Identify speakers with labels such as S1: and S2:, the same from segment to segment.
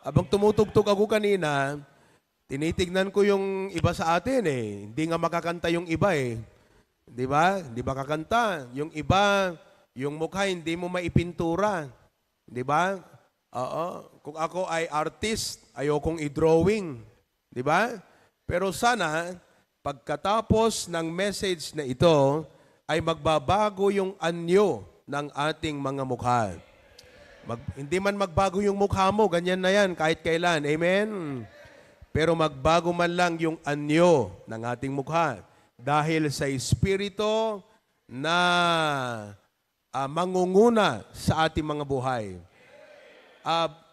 S1: Abang tumutugtog ako kanina, tinitignan ko yung iba sa atin eh. Hindi nga makakanta yung iba eh. Di ba? Hindi makakanta. Yung iba, yung mukha hindi mo maipintura. Di ba? Oo. Kung ako ay artist, ayokong i-drawing. Di ba? Pero sana, pagkatapos ng message na ito, ay magbabago yung anyo ng ating mga mukha. Hindi man magbago yung mukha mo, ganyan na yan kahit kailan. Amen? Pero magbago man lang yung anyo ng ating mukha dahil sa Espiritu na mangunguna sa ating mga buhay.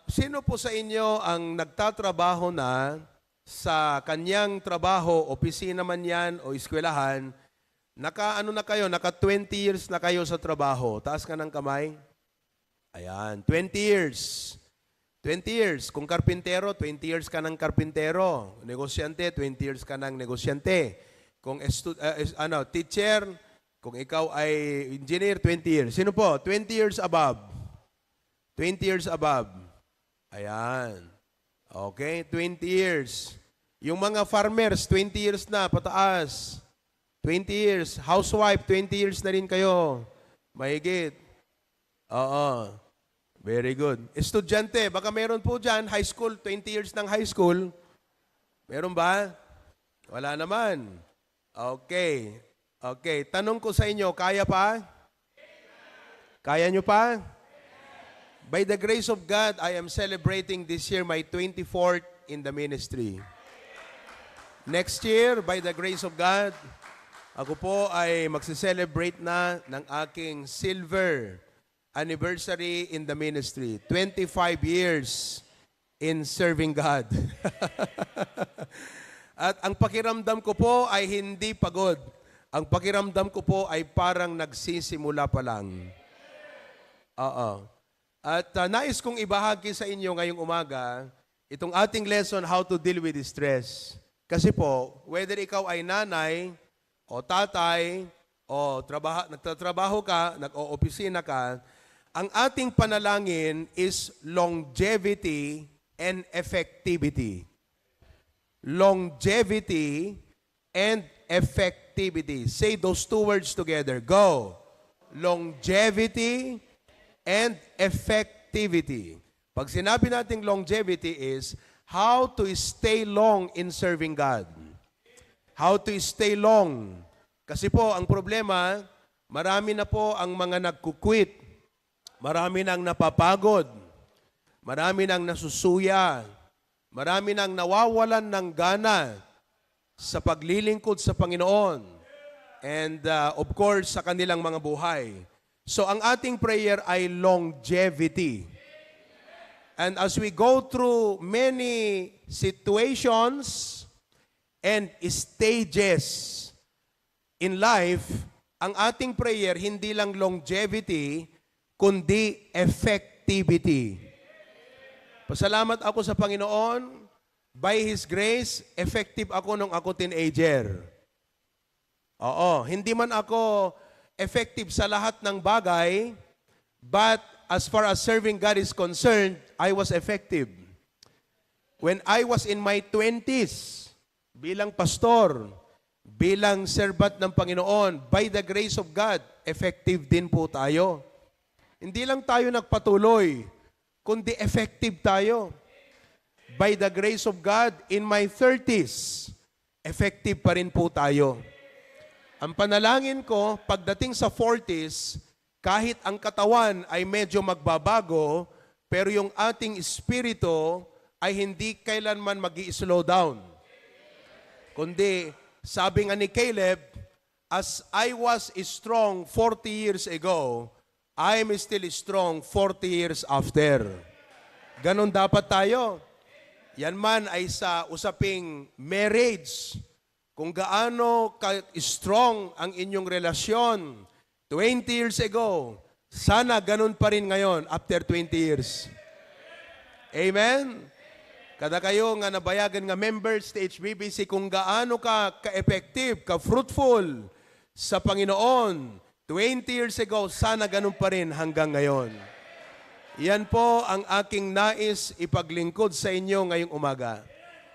S1: Sino po sa inyo ang nagtatrabaho na sa kanyang trabaho, opisina man yan o eskwelahan, naka 20 years na kayo sa trabaho? Taas ka ng kamay. Ayan, 20 years. 20 years. Kung karpintero, 20 years ka ng karpintero. Negosyante, 20 years ka ng negosyante. Kung teacher, kung ikaw ay engineer, 20 years. Sino po? 20 years above. 20 years above. Ayan. Okay, 20 years. Yung mga farmers, 20 years na, pataas. 20 years. Housewife, 20 years na rin kayo. Mahigit. Oo. Very good. Estudyante, baka meron po dyan, high school, 20 years ng high school. Meron ba? Wala naman. Okay. Okay. Tanong ko sa inyo, kaya pa? Kaya nyo pa? By the grace of God, I am celebrating this year my 24th in the ministry. Next year, by the grace of God, ako po ay magse-celebrate na ng aking silver anniversary in the ministry. 25 years in serving God. At ang pakiramdam ko po ay hindi pagod. Ang pakiramdam ko po ay parang nagsisimula pa lang. Oo. At nais kong ibahagi sa inyo ngayong umaga itong ating lesson, how to deal with stress. Kasi po, whether ikaw ay nanay o tatay o nagtatrabaho ka, nag-o-opisina ka, ang ating panalangin is longevity and effectivity. Longevity and effectivity. Say those two words together. Go. Longevity and effectivity. Pag sinabi nating longevity is how to stay long in serving God. How to stay long. Kasi po, ang problema, marami na po ang mga nagkukwit. Marami nang napapagod. Marami nang nasusuya. Marami nang nawawalan ng gana sa paglilingkod sa Panginoon. And of course, sa kanilang mga buhay. So ang ating prayer ay longevity. And as we go through many situations and stages in life, ang ating prayer hindi lang longevity, kundi effectivity. Pasalamat ako sa Panginoon. By His grace, effective ako nung ako teenager. Oo, hindi man ako effective sa lahat ng bagay, but as far as serving God is concerned, I was effective. When I was in my 20s, bilang pastor, bilang servant ng Panginoon, by the grace of God, effective din po tayo. Hindi lang tayo nagpatuloy, kundi effective tayo. By the grace of God, in my 30s, effective pa rin po tayo. Ang panalangin ko, pagdating sa 40s, kahit ang katawan ay medyo magbabago, pero yung ating espiritu ay hindi kailanman mag-i-slow down. Kundi, sabi nga ni Caleb, as I was strong 40 years ago, I am still strong 40 years after. Ganon dapat tayo. Yan man ay sa usaping marriage. Kung gaano ka-strong ang inyong relasyon 20 years ago, sana ganon pa rin ngayon after 20 years. Amen? Kada kayo nga nabayagan nga members sa HBBC, kung gaano ka-effective, ka-fruitful sa Panginoon 20 years ago, sana ganun pa rin hanggang ngayon. Yan po ang aking nais ipaglingkod sa inyo ngayong umaga.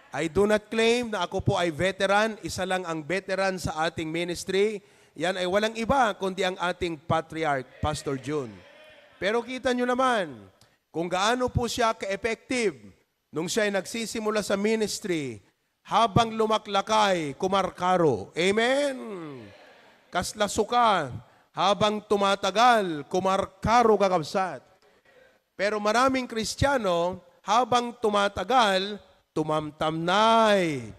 S1: I do not claim na ako po ay veteran. Isa lang ang veteran sa ating ministry. Yan ay walang iba kundi ang ating patriarch, Pastor June. Pero kita nyo naman kung gaano po siya ka-effective nung siya ay nagsisimula sa ministry habang lumaklakay, kumarkaro. Amen? Kaslasuka, habang tumatagal, kumarkaro kakabsat. Pero maraming Kristiyano, habang tumatagal, tumamtamnay,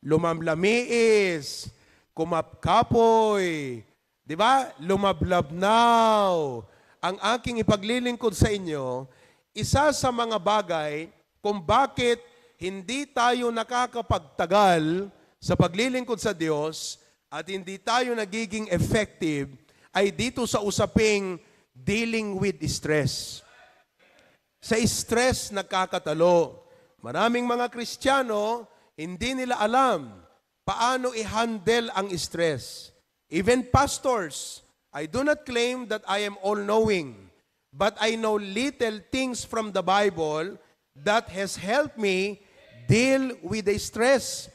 S1: lumamlamiis, kumapkapoy, di ba? Lumablabnaw. Ang aking ipaglilingkod sa inyo, isa sa mga bagay kung bakit hindi tayo nakakapagtagal sa paglilingkod sa Diyos at hindi tayo nagiging effective ay dito sa usaping dealing with stress. Sa stress nagkakatalo. Maraming mga Kristiyano, hindi nila alam paano i-handle ang stress. Even pastors, I do not claim that I am all-knowing, but I know little things from the Bible that has helped me deal with the stress.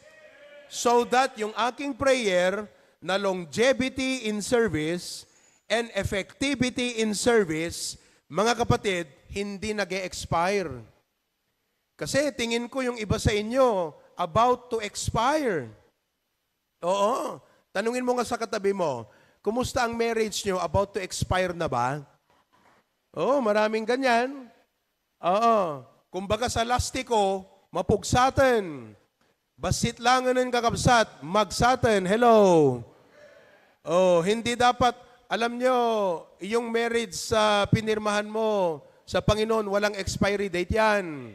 S1: So that yung aking prayer na longevity in service and effectivity in service, mga kapatid, hindi nag-e-expire. Kasi tingin ko yung iba sa inyo, about to expire. Oo. Tanungin mo nga sa katabi mo, kumusta ang marriage nyo? About to expire na ba? Oo, maraming ganyan. Oo. Kumbaga sa lastiko, mapugsatan. Basit lang ng kakabsat, magsatan. Hello. Oh, hindi dapat, alam nyo, yung marriage sa pinirmahan mo sa Panginoon, walang expiry date yan.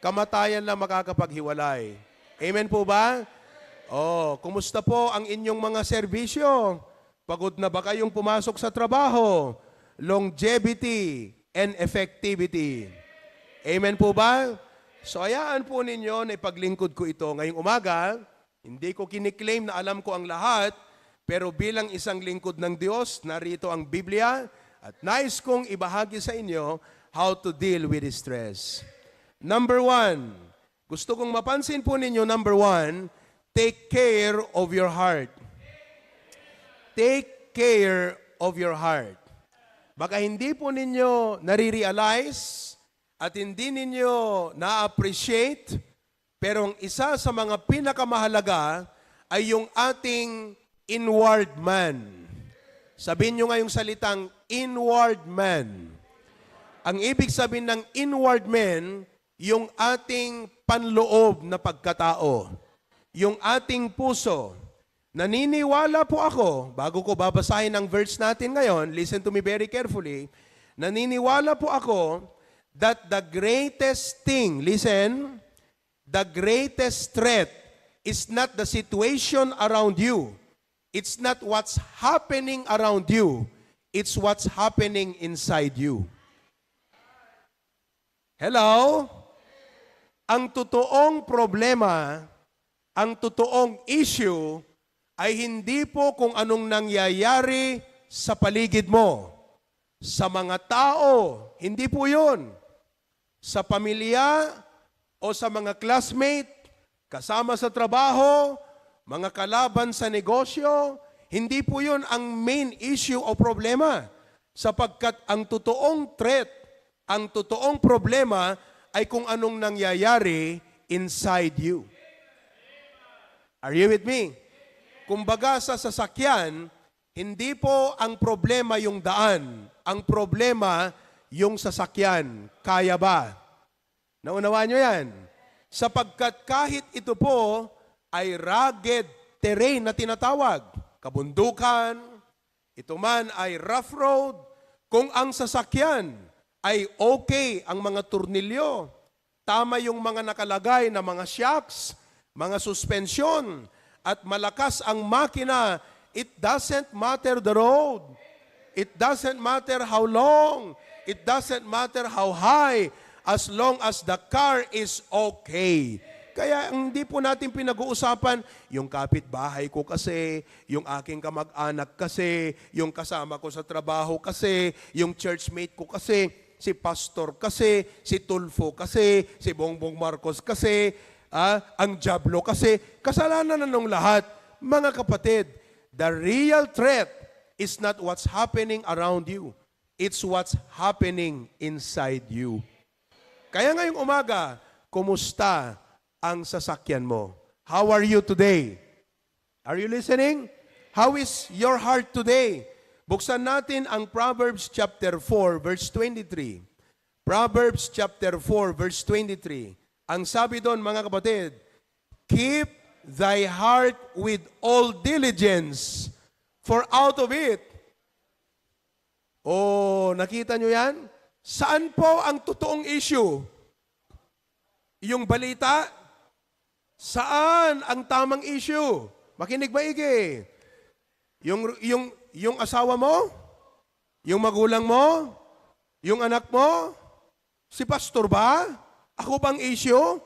S1: Kamatayan lang makakapaghiwalay. Amen po ba? Oh, kumusta po ang inyong mga serbisyo? Pagod na ba kayong pumasok sa trabaho? Longevity and effectivity. Amen po ba? So ayaan po ninyo na ipaglingkod ko ito ngayong umaga. Hindi ko kiniklaim na alam ko ang lahat, pero bilang isang lingkod ng Diyos, narito ang Biblia at nais kong ibahagi sa inyo how to deal with stress. Number 1, gusto kong mapansin po ninyo, number 1, take care of your heart. Take care of your heart. Baka hindi po ninyo nare-realize at hindi ninyo na-appreciate, pero ang isa sa mga pinakamahalaga ay yung ating inward man. Sabihin nyo nga yung salitang inward man. Ang ibig sabihin ng inward man, yung ating panloob na pagkatao, yung ating puso. Naniniwala po ako, bago ko babasahin ang verse natin ngayon, listen to me very carefully, naniniwala po ako that the greatest thing, listen, the greatest threat is not the situation around you. It's not what's happening around you. It's what's happening inside you. Hello? Ang totoong problema, ang totoong issue, ay hindi po kung anong nangyayari sa paligid mo. Sa mga tao, hindi po yun. Sa pamilya o sa mga classmate, kasama sa trabaho, mga kalaban sa negosyo, hindi po yun ang main issue o problema. Sapagkat ang totoong threat, ang totoong problema ay kung anong nangyayari inside you. Are you with me? Kumbaga sa sasakyan, hindi po ang problema yung daan. Ang problema yung sasakyan. Kaya ba? Naunawaan nyo yan? Sapagkat kahit ito po ay rugged terrain na tinatawag, kabundukan, ito man ay rough road, kung ang sasakyan ay okay ang mga turnilyo, tama yung mga nakalagay na mga shocks, mga suspensyon, at malakas ang makina, it doesn't matter the road. It doesn't matter how long. It doesn't matter how high, as long as the car is okay. Kaya hindi po natin pinag-uusapan, yung kapitbahay ko kasi, yung aking kamag-anak kasi, yung kasama ko sa trabaho kasi, yung churchmate ko kasi. si Pastor kasi, si Tulfo kasi, si Bongbong Marcos kasi, ang Diablo kasi, kasalanan na ng lahat. Mga kapatid, the real threat is not what's happening around you. It's what's happening inside you. Kaya ngayong umaga, kumusta ang sasakyan mo? How are you today? Are you listening? How is your heart today? Buksan natin ang Proverbs chapter 4 verse 23. Proverbs chapter 4 verse 23. Ang sabi doon, mga kapatid, keep thy heart with all diligence, for out of it. Oh, nakita nyo yan? Saan po ang totoong issue? Yung balita? Saan ang tamang issue? Makinig maigi. Yung asawa mo? Yung magulang mo? Yung anak mo? Si pastor ba? Ako bang issue?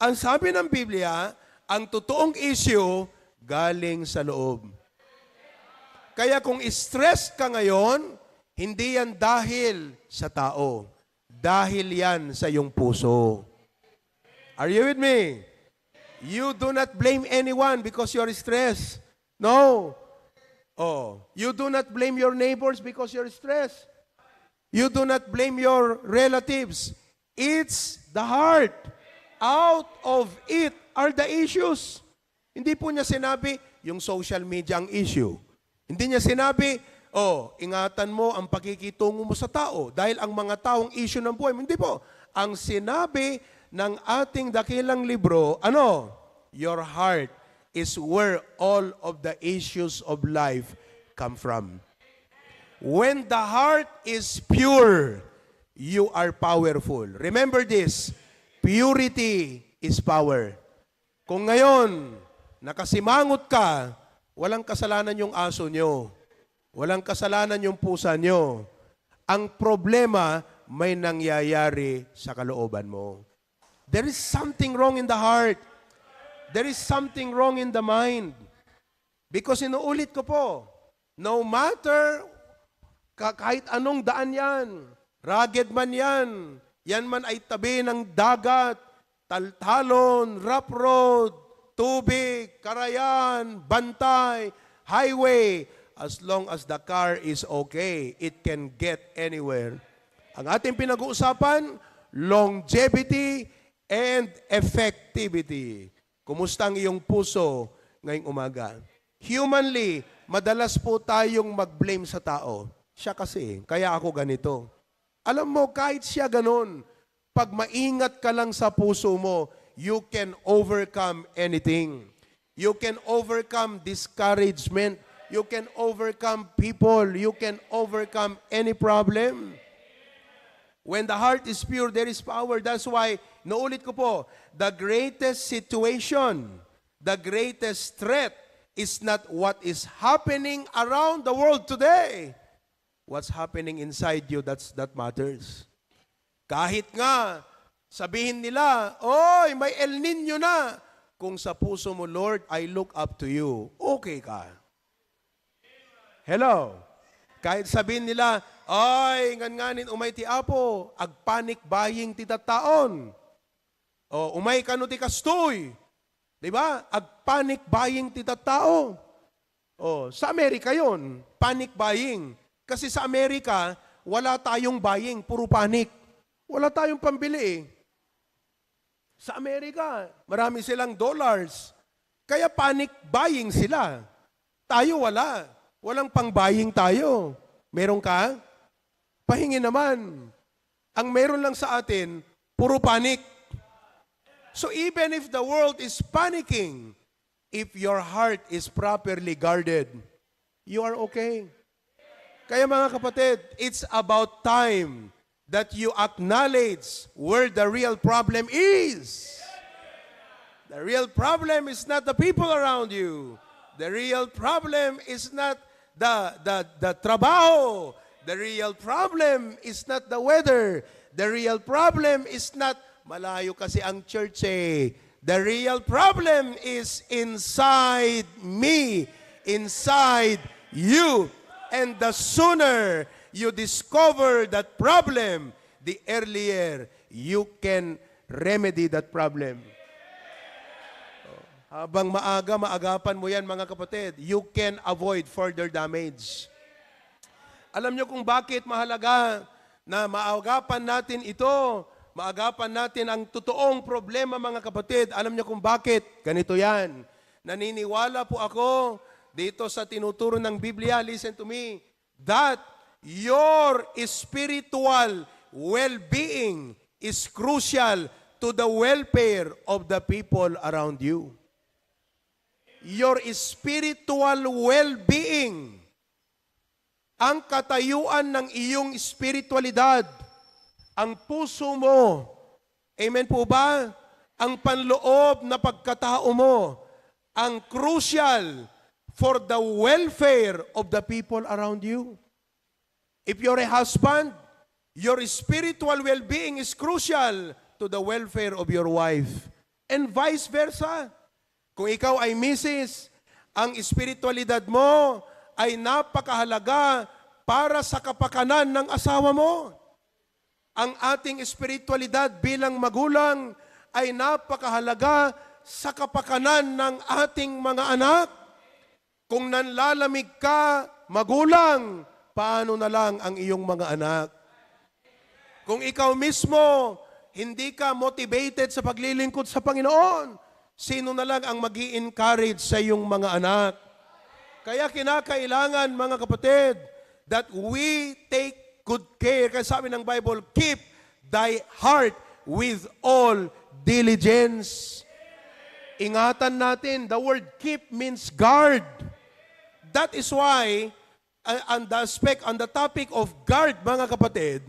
S1: Ang sabi ng Biblia, ang totoong issue galing sa loob. Kaya kung stress ka ngayon, hindi yan dahil sa tao. Dahil yan sa iyong puso. Are you with me? You do not blame anyone because you're stressed. No. Oh, you do not blame your neighbors because you're stressed. You do not blame your relatives. It's the heart. Out of it are the issues. Hindi po niya sinabi, yung social media ang issue. Hindi niya sinabi, ingatan mo ang pakikitungo mo sa tao dahil ang mga taong issue ng buhay. Hindi po. Ang sinabi ng ating dakilang libro, your heart is where all of the issues of life come from. When the heart is pure, you are powerful. Remember this, purity is power. Kung ngayon, nakasimangot ka, walang kasalanan yung aso nyo. Walang kasalanan yung pusa nyo. Ang problema, may nangyayari sa kalooban mo. There is something wrong in the heart. There is something wrong in the mind. Because inuulit ko po, no matter kahit anong daan yan, rugged man yan man ay tabi ng dagat, talon, rough road, tubig, karayan, bantay, highway, as long as the car is okay, it can get anywhere. Ang ating pinag-uusapan, longevity and effectivity. Kumusta ang iyong puso ngayong umaga? Humanly, madalas po tayong mag-blame sa tao. Siya kasi, kaya ako ganito. Alam mo, kahit siya ganun, pag maingat ka lang sa puso mo, you can overcome anything. You can overcome discouragement. You can overcome people. You can overcome any problem. When the heart is pure, there is power. That's why, naulit ko po, the greatest situation, the greatest threat is not what is happening around the world today. What's happening inside you, that matters. Kahit nga, sabihin nila, oy, may El Nino na. Kung sa puso mo, Lord, I look up to you, okay ka. Hello? Kahit sabihin nila, ay, nganganin umay ti Apo, agpanik baying ti tattaon. O, umay kano ti kastoy. Diba? Agpanik baying ti tattao. O, sa Amerika yon, panic buying. Kasi sa Amerika, wala tayong buying, puro panic. Wala tayong pambili eh. Sa Amerika, marami silang dollars. Kaya panic buying sila. Tayo wala. Walang pang-buying tayo. Meron ka? Pahingi naman. Ang meron lang sa atin, puro panic. So even if the world is panicking, if your heart is properly guarded, you are okay. Kaya mga kapatid, it's about time that you acknowledge where the real problem is. The real problem is not the people around you. The real problem is not the trabaho. The real problem is not the weather. The real problem is not, malayo kasi ang church eh. The real problem is inside me, inside you. And the sooner you discover that problem, the earlier you can remedy that problem. Habang maagapan mo yan, mga kapatid, you can avoid further damage. Alam nyo kung bakit mahalaga na maagapan natin ito, maagapan natin ang totoong problema, mga kapatid. Alam nyo kung bakit? Ganito yan. Naniniwala po ako dito sa tinuturo ng Biblia, listen to me, that your spiritual well-being is crucial to the welfare of the people around you. Your spiritual well-being, ang katayuan ng iyong spiritualidad, ang puso mo, amen po ba? Ang panloob na pagkatao mo, ang crucial for the welfare of the people around you. If you're a husband, your spiritual well-being is crucial to the welfare of your wife. And vice versa. Kung ikaw ay misis, ang espiritualidad mo ay napakahalaga para sa kapakanan ng asawa mo. Ang ating espiritualidad bilang magulang ay napakahalaga sa kapakanan ng ating mga anak. Kung nanlalamig ka, magulang, paano na lang ang iyong mga anak? Kung ikaw mismo, hindi ka motivated sa paglilingkod sa Panginoon, sino na lang ang mag-i-encourage sa iyong mga anak? Kaya kinakailangan, mga kapatid, that we take good care. Kaya sabi ng Bible, keep thy heart with all diligence. Ingatan natin, the word keep means guard. That is why, on the topic of guard, mga kapatid,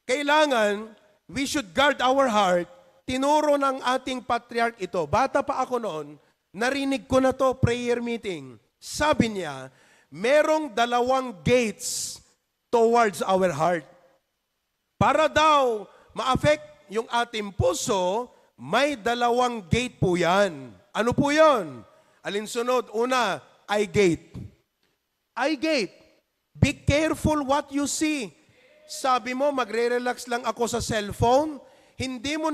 S1: kailangan, we should guard our heart. Tinuro ng ating patriarch ito. Bata pa ako noon, narinig ko na to prayer meeting. Sabi niya, merong 2 gates towards our heart. Para daw ma-affect yung ating puso, may 2 gate po yan. Ano po yon? Alinsunod, una, eye gate. Eye gate. Be careful what you see. Sabi mo, magre-relax lang ako sa cellphone. Hindi mo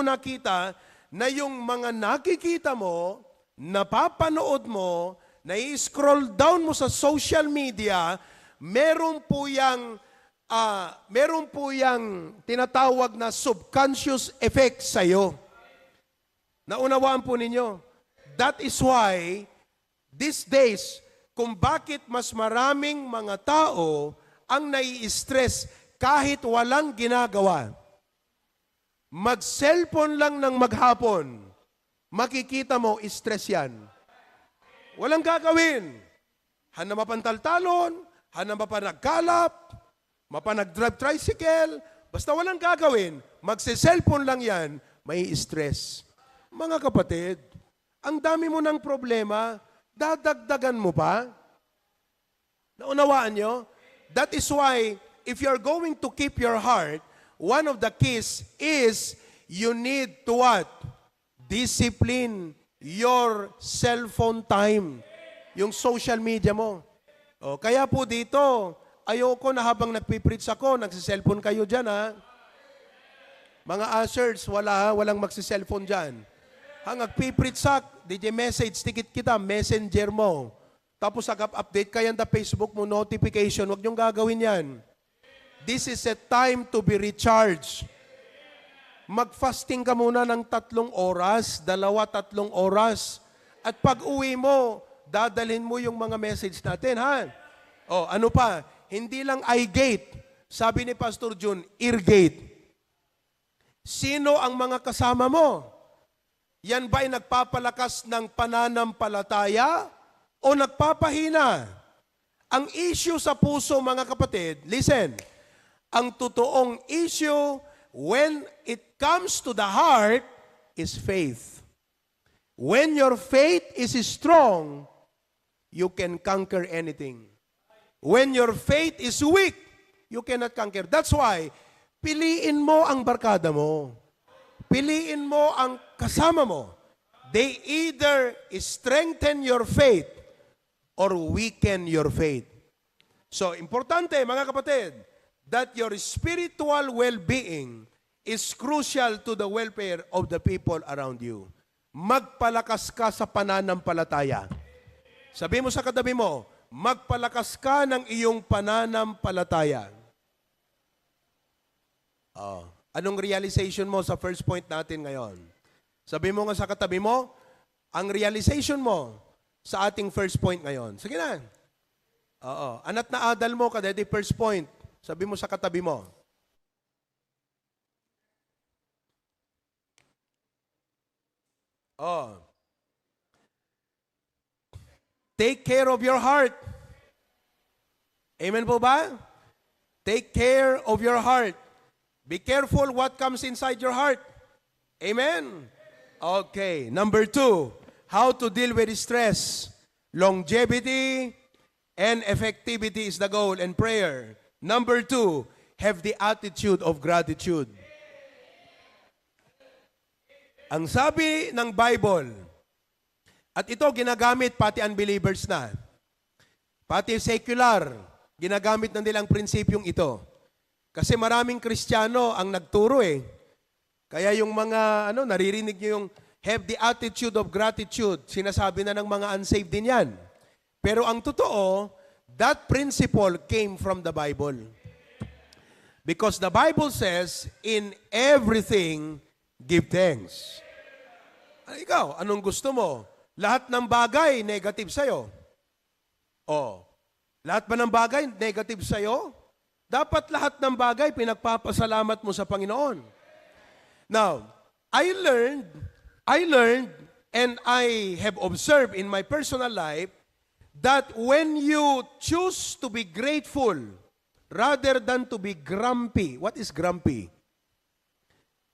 S1: nakita na yung mga nakikita mo, napapanood mo, na-scroll down mo sa social media, meron po yang tinatawag na subconscious effect sa iyo. Naunawaan po ninyo. That is why, these days, kung bakit mas maraming mga tao ang nai-stress kahit walang ginagawa. Mag-cellphone lang ng maghapon, makikita mo, stress yan. Walang gagawin. Han na mapantaltalon, han na mapanagkalap, mapanag-drive tricycle, basta walang gagawin, magse-cellphone lang yan, may stress. Mga kapatid, ang dami mo ng problema, dadagdagan mo pa? Naunawaan nyo? That is why, if you're going to keep your heart, one of the keys is you need to what? Discipline your cellphone time. Yung social media mo. O, kaya po dito, ayoko na habang nagpipreach ako, nagsiselfone kayo dyan, ha? Mga ushers, walang magsiselfone dyan. Hang nagpipreach sak, DJ message, tikit kita, messenger mo. Tapos update kayo sa Facebook mo, notification, huwag niyong gagawin yan. This is a time to be recharged. Mag-fasting ka muna ng 3 oras, 2-3 oras. At pag uwi mo, dadalhin mo yung mga message natin, ha? O, ano pa? Hindi lang eye gate. Sabi ni Pastor June, ear gate. Sino ang mga kasama mo? Yan ba'y nagpapalakas ng pananampalataya o nagpapahina? Ang issue sa puso, mga kapatid, listen, ang totoong issue when it comes to the heart is faith. When your faith is strong, you can conquer anything. When your faith is weak, you cannot conquer. That's why, piliin mo ang barkada mo. Piliin mo ang kasama mo. They either strengthen your faith or weaken your faith. So, importante, mga kapatid, that your spiritual well-being is crucial to the welfare of the people around you. Magpalakas ka sa pananampalataya. Sabi mo sa katabi mo, magpalakas ka ng iyong pananampalataya. Anong realization mo sa first point natin ngayon? Sabi mo nga sa katabi mo, ang realization mo sa ating first point ngayon. Sige na. Anat na adal mo kada di first point. Sabi mo sa katabi mo. Take care of your heart. Amen po ba? Take care of your heart. Be careful what comes inside your heart. Amen? Okay. Number 2, how to deal with stress. Longevity and effectivity is the goal and prayer. Number 2, have the attitude of gratitude. Ang sabi ng Bible, at ito ginagamit pati unbelievers na, pati secular, ginagamit na nilang prinsipyong ito. Kasi maraming Kristiyano ang nagturo eh. Kaya yung mga, naririnig nyo yung have the attitude of gratitude, sinasabi na ng mga unsaved din yan. Pero ang totoo, that principle came from the Bible. Because the Bible says, in everything, give thanks. Ikaw, anong gusto mo? Lahat ng bagay, negative sa'yo. Lahat ba ng bagay, negative sa'yo? Dapat lahat ng bagay, pinagpapasalamat mo sa Panginoon. Now, I learned, and I have observed in my personal life, that when you choose to be grateful, rather than to be grumpy. What is grumpy?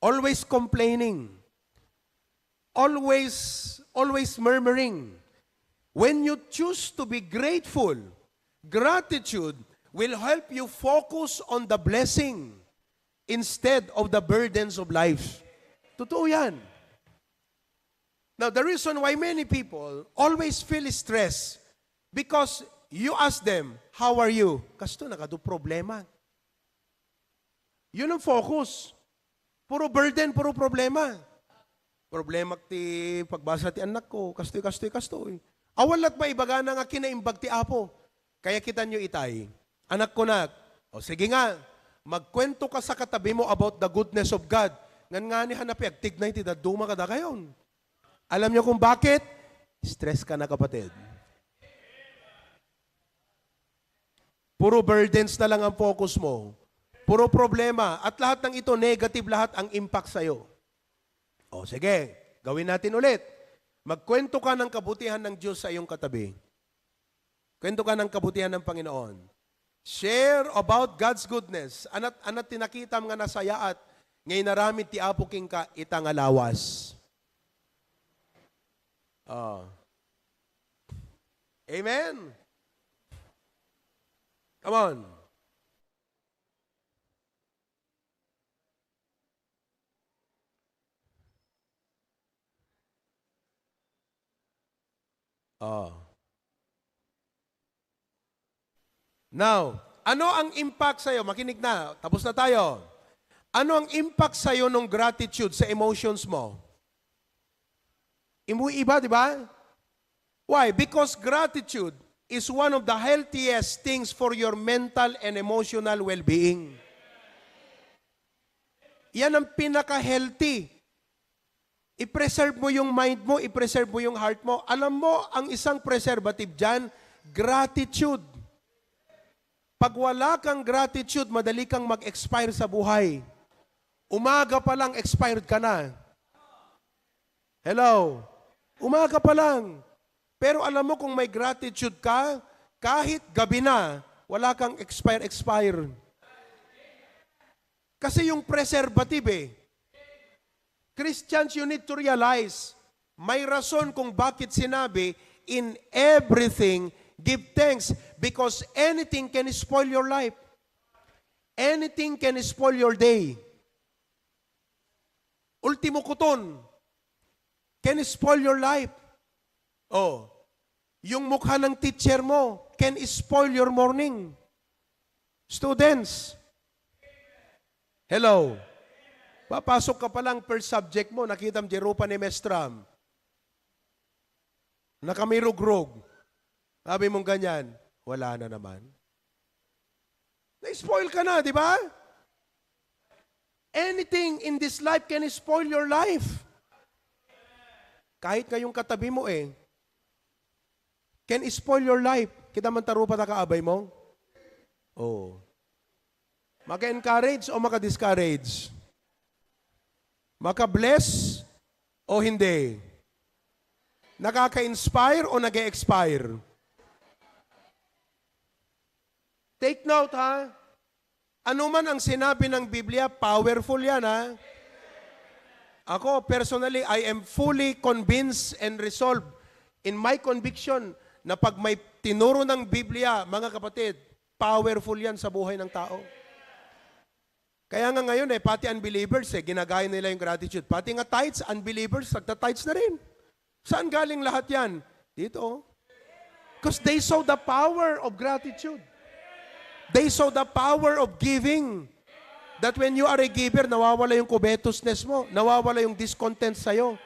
S1: Always complaining. Always murmuring. When you choose to be grateful, gratitude will help you focus on the blessing instead of the burdens of life. Totoo yan. Now, the reason why many people always feel stress because you ask them, how are you? Kasto nakado problema. Yun ang focus. Puro burden, puro problema. Problema ti pagbasa ti anak ko, kastoy. Awalat ba ibaga na nga kinaimbag ti apo? Kaya kita nyo itay, anak ko na, sige nga, magkwento ka sa katabi mo about the goodness of God. Ngan nga ni hanapig, tignay ti daduma ka da kayon. Alam niyo kung bakit? Stress ka na kapatid. Puro burdens na lang ang focus mo. Puro problema. At lahat ng ito, negative lahat ang impact sa'yo. Sige, gawin natin ulit. Magkwento ka ng kabutihan ng Diyos sa iyong katabi. Kwento ka ng kabutihan ng Panginoon. Share about God's goodness. Anat tinakitam nga nasayaat, ngayon naramid ti Apo king ka itang alawas. Amen? Come on. Now, ano ang impact sa'yo? Makinig na, tapos na tayo. Ano ang impact sa'yo ng gratitude sa emotions mo? Iba, di ba? Why? Because gratitude is one of the healthiest things for your mental and emotional well-being. Yan ang pinaka-healthy. I-preserve mo yung mind mo, i-preserve mo yung heart mo. Alam mo, ang isang preservative dyan, gratitude. Pag wala kang gratitude, madali kang mag-expire sa buhay. Umaga pa lang, expired ka na. Hello? Umaga pa lang. Pero alam mo kung may gratitude ka, kahit gabi na, wala kang expire. Kasi yung preservative Christians, you need to realize, may rason kung bakit sinabi, in everything, give thanks, because anything can spoil your life. Anything can spoil your day. Ultimo kuton, can spoil your life. Yung mukha ng teacher mo can spoil your morning. Students, Hello? Papasok ka pa lang per subject mo, nakita mo Jerupa ni Mestram. Nakamirog-rog. Sabi mong ganyan, wala na naman. Na-spoil ka na, di ba? Anything in this life can spoil your life. Kahit ngayong katabi mo can spoil your life. Kita man tarupa na kaabay mo? Oh. Maka-encourage o maka-discourage? Maka-bless o hindi? Nakaka-inspire o nag-e-expire? Take note, ha? Ano man ang sinabi ng Biblia, powerful yan, ha? Ako, personally, I am fully convinced and resolved in my conviction na pag may tinuro ng Biblia, mga kapatid, powerful yan sa buhay ng tao. Kaya nga ngayon, pati unbelievers, ginagaya nila yung gratitude. Pati nga tithes, unbelievers, nagta-tithes na rin. Saan galing lahat yan? Dito. Because they saw the power of gratitude. They saw the power of giving. That when you are a giver, nawawala yung covetousness mo, nawawala yung discontent sa'yo.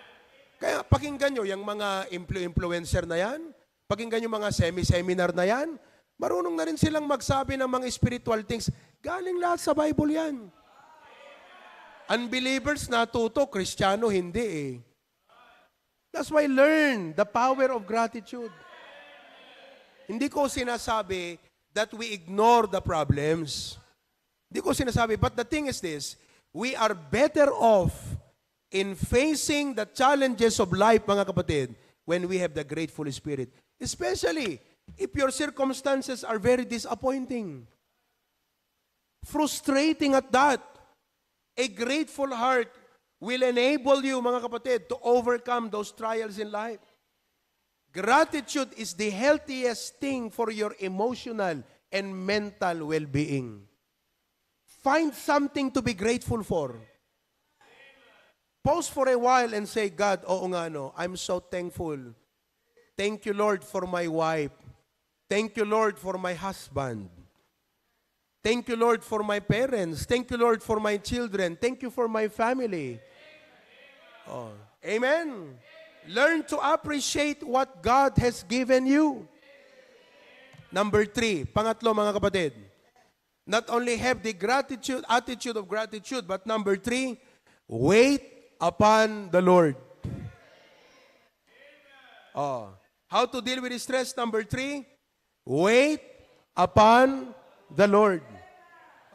S1: Kaya pakinggan nyo, yung mga influencer na yan, pakinggan nyo mga seminar na yan, marunong na rin silang magsabi ng mga spiritual things. Galing lahat sa Bible yan. Unbelievers natuto, Kristiyano hindi That's why learn the power of gratitude. Hindi ko sinasabi that we ignore the problems. Hindi ko sinasabi, but the thing is this, we are better off in facing the challenges of life, mga kapatid, when we have the grateful spirit. Especially if your circumstances are very disappointing. Frustrating at that. A grateful heart will enable you, mga kapatid, to overcome those trials in life. Gratitude is the healthiest thing for your emotional and mental well-being. Find something to be grateful for. Pause for a while and say, God, oo nga no, I'm so thankful. Thank you, Lord, for my wife. Thank you, Lord, for my husband. Thank you, Lord, for my parents. Thank you, Lord, for my children. Thank you for my family. Oh, amen. Learn to appreciate what God has given you. Number 3, pangatlo mga kapatid. Not only have the attitude of gratitude, but number 3, wait upon the Lord. Oh, how to deal with stress? Number 3, wait upon the Lord.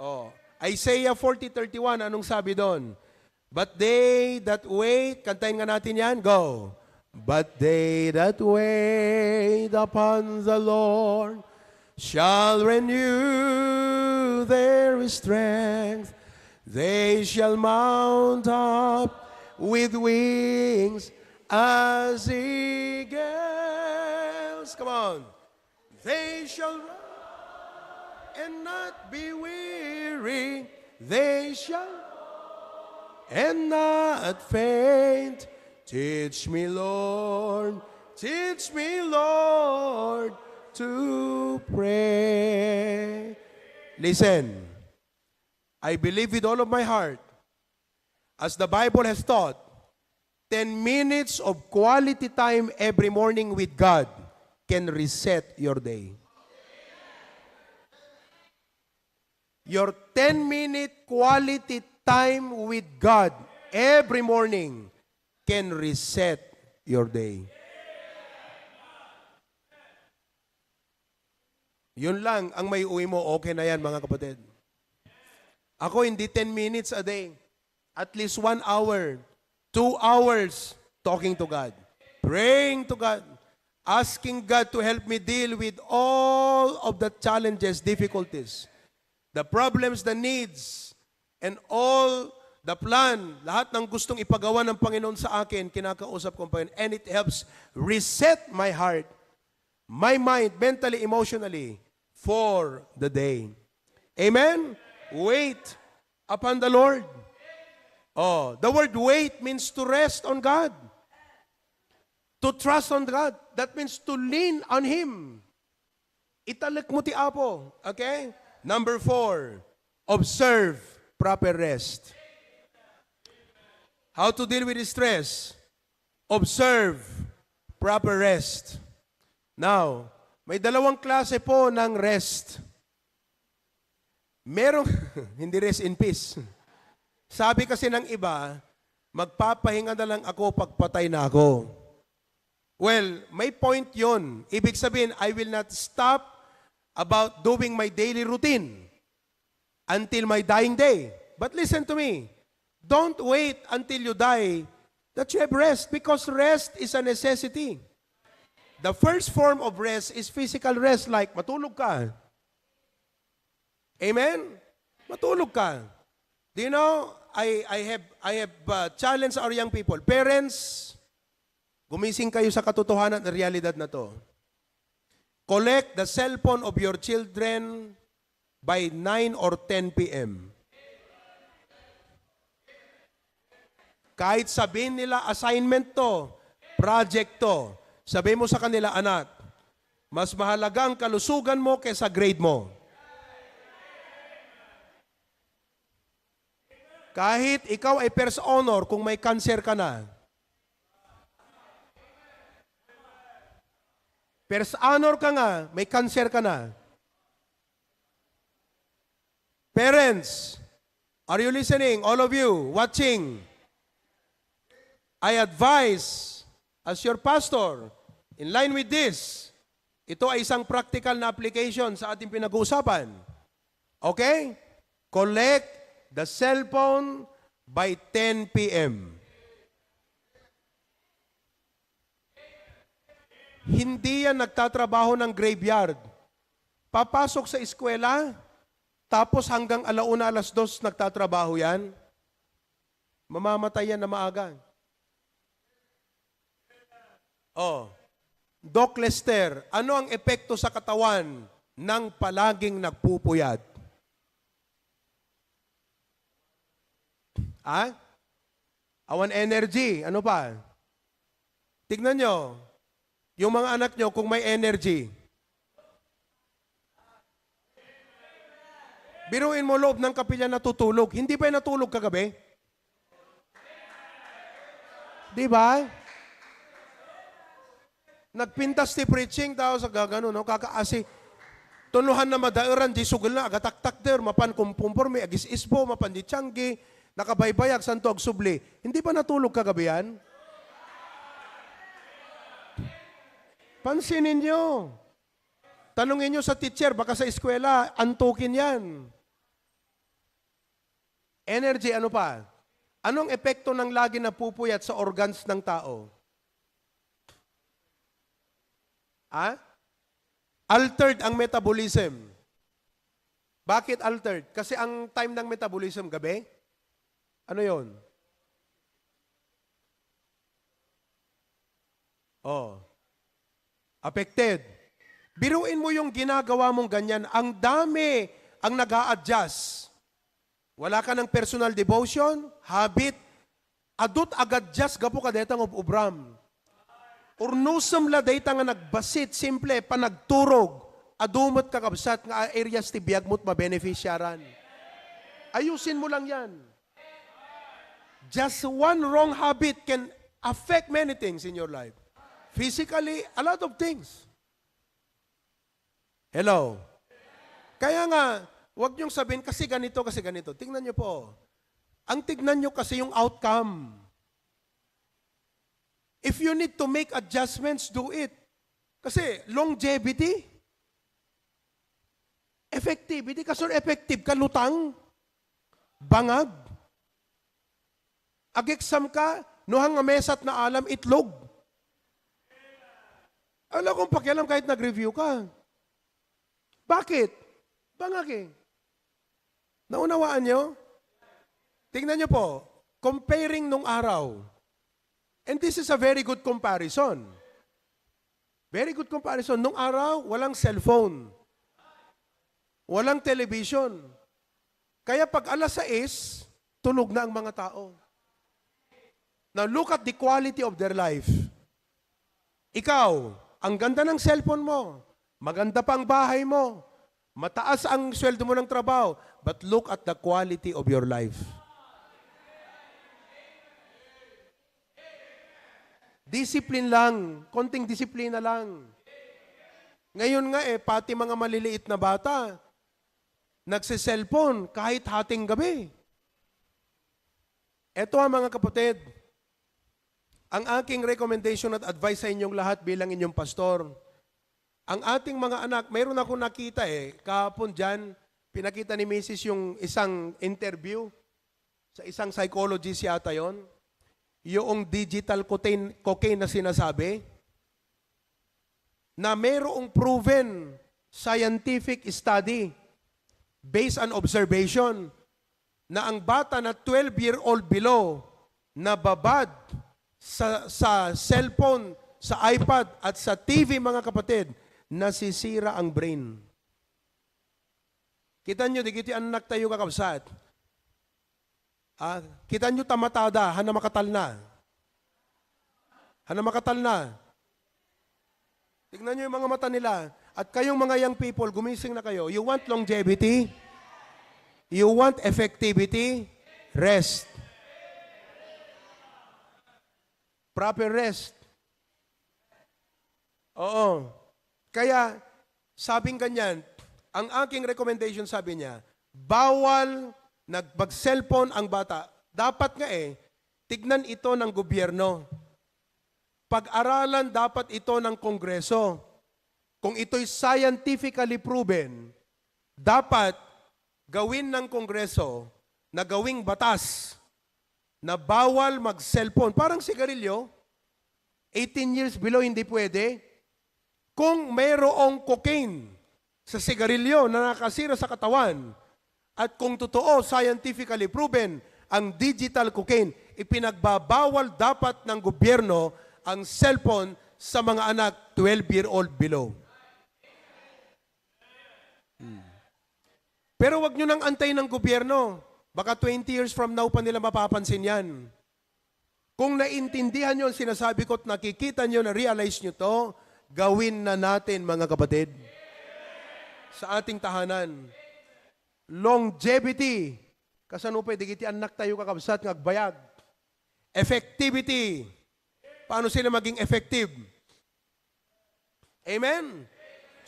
S1: Oh, Isaiah 40:31, anong sabi doon? But they that wait, kantahin nga natin yan, go. But they that wait upon the Lord shall renew their strength. They shall mount up with wings as eagles. Come on. They shall run and not be weary. They shall and not faint. Teach me, Lord, to pray. Listen, I believe with all of my heart, as the Bible has taught, 10 minutes of quality time every morning with God can reset your day. Your 10-minute quality time with God every morning can reset your day. Yun lang ang may uwi mo, okay na yan mga kapatid. Ako hindi 10 minutes a day. At least 1 hour, 2 hours talking to God. Praying to God. Asking God to help me deal with all of the challenges, difficulties, the problems, the needs, and all the plan, lahat ng gustong ipagawa ng Panginoon sa akin, kinakausap ko ang Panginoon. And it helps reset my heart, my mind, mentally, emotionally, for the day. Amen? Wait upon the Lord. Oh, the word wait means to rest on God. To trust on God. That means to lean on Him. Italik mo ti Apo. Okay? Number 4, observe proper rest. How to deal with stress? Observe proper rest. Now, may dalawang klase po ng rest. Merong, hindi rest in peace. Sabi kasi ng iba, magpapahinga na lang ako pagpatay na ako. Well, may point yon. Ibig sabihin, I will not stop about doing my daily routine until my dying day. But listen to me. Don't wait until you die that you have rest, because rest is a necessity. The first form of rest is physical rest, like matulog ka. Amen? Matulog ka. Do you know, I have challenged our young people. Parents, gumising kayo sa katotohanan at realidad na to. Collect the cellphone of your children by 9 or 10 p.m. Kahit sabihin nila assignment to, project to, sabihin mo sa kanila, anak, mas mahalaga ang kalusugan mo kaysa grade mo. Kahit ikaw ay first honor kung may cancer ka na. First honor ka nga, may cancer ka na. Parents, are you listening? All of you watching, I advise as your pastor, in line with this, ito ay isang practical na application sa ating pinag-uusapan. Okay? Collect the cellphone by 10 p.m. Hindi yan nagtatrabaho ng graveyard. Papasok sa eskwela, tapos hanggang 1:00, 2:00 nagtatrabaho yan. Mamamatay yan na maaga. Oh, Doc Lester, ano ang epekto sa katawan ng palaging nagpupuyat? Awan energy. Ano pa? Tignan nyo. Yung mga anak nyo, kung may energy. Biruin mo loob ng kapilya natutulog. Hindi ba natulog kagabi? Di ba? Nagpintas ti preaching tao sa gagano, no? Kakaasi. Tunuhan na madairan, di sugal na, agataktak der, mapan kumpumpor, may agis ispo, mapan di tiyanggi, nakabaybayag, santo agsubli. Hindi ba natulog kagabi yan? Pansinin nyo. Tanungin nyo sa teacher, baka sa eskwela, antukin yan. Energy, ano pa? Anong epekto ng lagi na pupuyat sa organs ng tao? Altered ang metabolism. Bakit altered? Kasi ang time ng metabolism, gabi? Ano yon? Affected. Biruin mo yung ginagawa mong ganyan. Ang dami ang nag-a-adjust. Wala ka ng personal devotion, habit, adut agad-just gapo ka detang of ubram. Urnusam la dayta nga nagbasit, simple, panagturog, adumot ka kabsat nga areas ti biyag mo't mabeneficiaran. Ayusin mo lang yan. Just one wrong habit can affect many things in your life. Physically, a lot of things. Hello? Kaya nga, huwag niyong sabihin, kasi ganito. Tingnan niyo po. Ang tignan niyo kasi yung outcome. If you need to make adjustments, do it. Kasi longevity, effectivity, kasi effective ka, lutang, bangag. Ag-exam ka, nuhang mesat na alam, itlog. Alam kong pakialam kahit nag-review ka. Bakit? Bangag eh. Naunawaan nyo? Tingnan nyo po, comparing nung araw. And this is a very good comparison. Very good comparison. Nung araw, walang cellphone. Walang television. Kaya pag 6:00, tulog na ang mga tao. Now look at the quality of their life. Ikaw, ang ganda ng cellphone mo. Maganda pang bahay mo. Mataas ang sweldo mo ng trabaho, but look at the quality of your life. Discipline lang, konting disiplina lang. Ngayon nga pati mga maliliit na bata, nagsiselfon kahit hating gabi. Ito ang mga kapatid, ang aking recommendation at advice sa inyong lahat bilang inyong pastor. Ang ating mga anak, mayroon ako nakita kahapon dyan, pinakita ni Mrs. yung isang interview sa isang psychologist yata yon, yung digital cocaine na sinasabi, na mayroong proven scientific study based on observation na ang bata na 12-year-old below na babad sa cellphone, sa iPad at sa TV, mga kapatid, nasisira ang brain. Kita nyo, di kiti anak tayo kakabsat. Kita nyo tamatada, hana makatal na. Hana makatal na. Tignan nyo yung mga mata nila. At kayong mga young people, gumising na kayo. You want longevity? You want effectivity? Rest. Proper rest. Oo. Kaya, sabing ganyan, ang aking recommendation, sabi niya, bawal mag-cellphone ang bata. Dapat nga tignan ito ng gobyerno. Pag-aralan dapat ito ng Kongreso. Kung ito'y scientifically proven, dapat gawin ng Kongreso na gawing batas na bawal mag-cellphone. Parang sigarilyo, 18 years below hindi pwede. Kung mayroong cocaine sa sigarilyo na nakasira sa katawan, at kung totoo, scientifically proven, ang digital cocaine, ipinagbabawal dapat ng gobyerno ang cellphone sa mga anak 12-year-old below. Pero wag nyo nang antayin ng gobyerno. Baka 20 years from now pa nila mapapansin yan. Kung naintindihan nyo ang sinasabi ko at nakikita nyo, na-realize nyo to, gawin na natin, mga kapatid, sa ating tahanan. Longevity. Kasanupay, di kiti anak tayo kakabsat ngagbayag. Effectivity. Paano sila maging effective? Amen?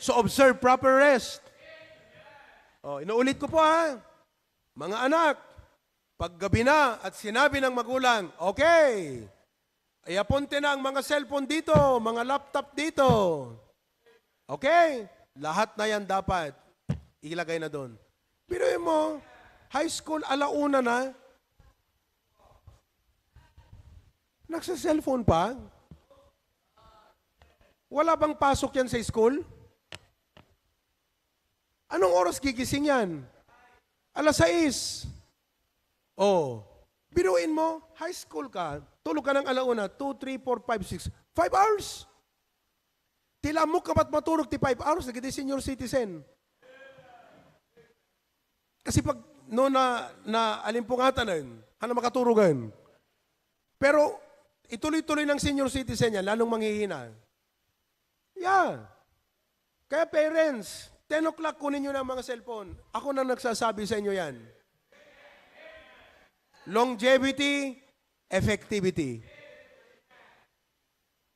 S1: So observe proper rest. Inuulit ko po mga anak, paggabi na at sinabi ng magulang, okay, iapunte na ang mga cellphone dito, mga laptop dito. Okay? Lahat na yan dapat ilagay na doon. Biruin mo, high school, alauna na, nagsa-cellphone pa? Wala bang pasok yan sa school? Anong oras gigising yan? 6:00. Biruin mo, high school ka, tulog ka ng alauna, 2, 3, 4, 5, 6, 5 hours. Tila mo ka ba't matulog ti 5 hours, nagiti senior citizen. Kasi pag na alimpungatan na yun, makaturugan. Pero ituloy-tuloy ng senior citizen yan, lalong manghihina. Yeah. Kaya parents, 10 o'clock kunin nyo ng mga cellphone. Ako na nagsasabi sa inyo yan. Longevity, effectivity.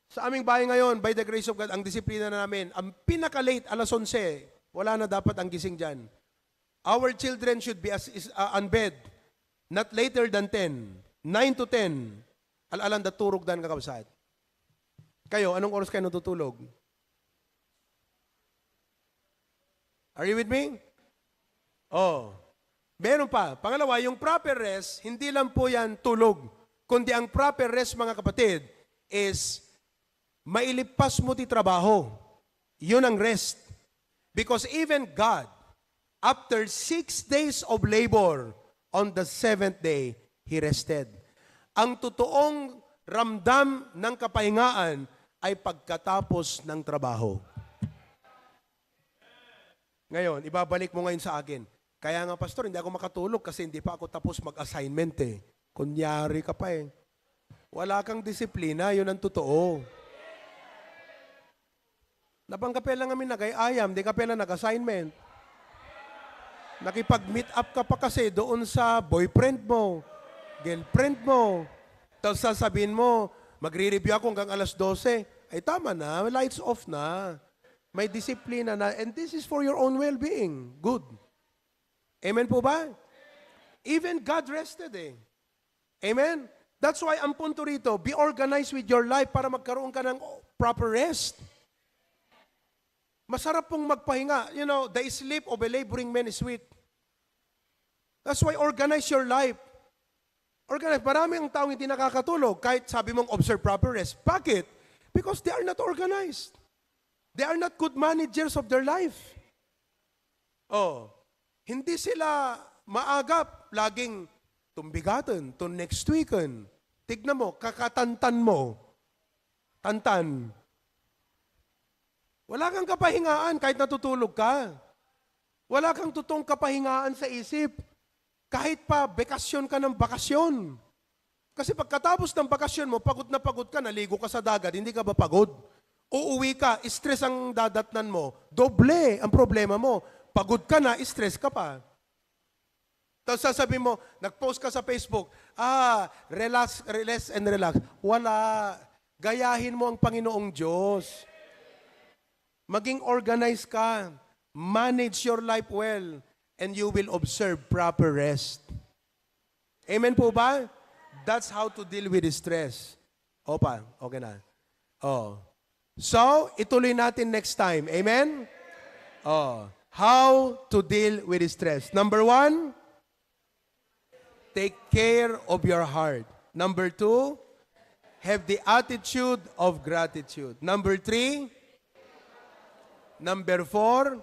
S1: Sa aming bahay ngayon, by the grace of God, ang disiplina na namin, ang pinaka-late, 11:00, wala na dapat ang gising dyan. Our children should be on bed, not later than 10. 9 to 10, alalan da turog dan kakabsat. Kayo, anong oras kayo natutulog? Are you with me? Meron pa. Pangalawa, yung proper rest, hindi lang po yan tulog. Kundi ang proper rest, mga kapatid, is mailipas mo ti trabaho. Yun ang rest. Because even God, after 6 days of labor, on the 7th day, He rested. Ang totoong ramdam ng kapahingaan ay pagkatapos ng trabaho. Ngayon, ibabalik mo ngayon sa akin. Kaya nga, pastor, hindi ako makatulog kasi hindi pa ako tapos mag-assignment Kunyari ka pa Wala kang disiplina, yun ang totoo. Nabang kapela nga nagay-ayam, di kapela nag-assignment. Nakipag-meet up ka pa kasi doon sa boyfriend mo, girlfriend mo. Tapos sasabihin mo, magre-review ako hanggang alas 12. Ay tama na, lights off na. May disiplina na. And this is for your own well-being. Good. Amen po ba? Even God rested eh. Amen? That's why ang punto rito, be organized with your life para magkaroon ka ng proper rest. Masarap pong magpahinga. You know, the sleep of a laboring man is sweet. That's why organize your life. Organize. Marami ang taong hindi nakakatulog kahit sabi mong observe proper rest. Bakit? Because they are not organized. They are not good managers of their life. Oh, hindi sila maagap, laging tumbigatan, to next weekend. Tignan mo, kakatantan mo. Tantan. Wala kang kapahingaan kahit natutulog ka. Wala kang totoong kapahingaan sa isip. Kahit pa bekasyon ka ng bakasyon. Kasi pagkatapos ng bakasyon mo, pagod na pagod ka, naligo ka sa dagat, hindi ka ba pagod? Uuwi ka, stress ang dadatnan mo. Doble ang problema mo. Pagod ka na, stress ka pa. Tapos sasabihin mo, nag-post ka sa Facebook, relax, relax and relax. Wala. Gayahin mo ang Panginoong Diyos. Maging organized ka. Manage your life well. And you will observe proper rest. Amen po ba? That's how to deal with stress. Opa, okay na. Oh. So, ituloy natin next time. Amen? Oh. How to deal with stress. Number 1, take care of your heart. Number 2, have the attitude of gratitude. Number 3, number 4,